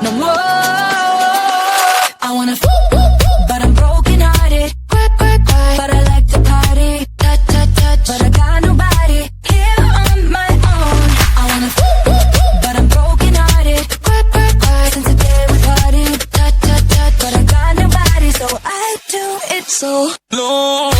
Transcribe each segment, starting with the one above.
no more. I wanna but I'm broken hearted. But I like to party. Touch, but I got nobody here on my own. I wanna but I'm broken hearted. Since the day we parted. Touch, but I got nobody, so I do it so long.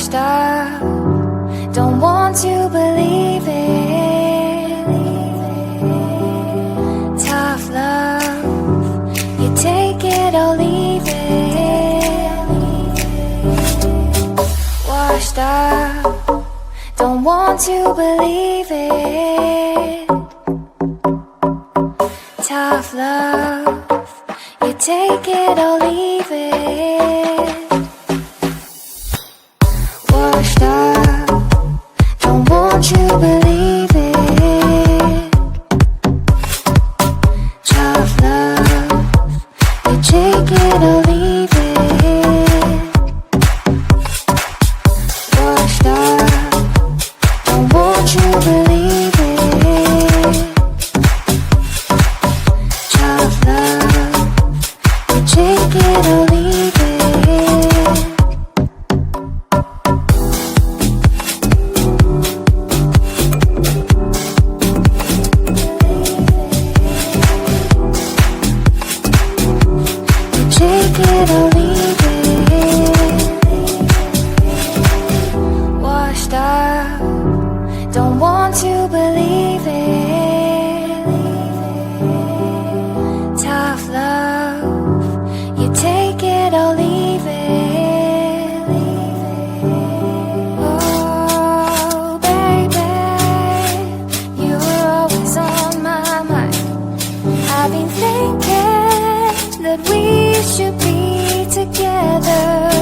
washed up, don't want to believe it. Tough love, you take it or leave it. Washed up, don't want to believe it. Tough love, you take it or leave it. Washed up, don't want to believe it. Tough love, you take it or leave it. Washed up, don't want to believe it. Tough love, you take it or leave it. Take it or leave it. Washed up, don't want to believe it. Tough love, you take it or leave it. Oh baby, you're always on my mind. I've been thinking that we should be together.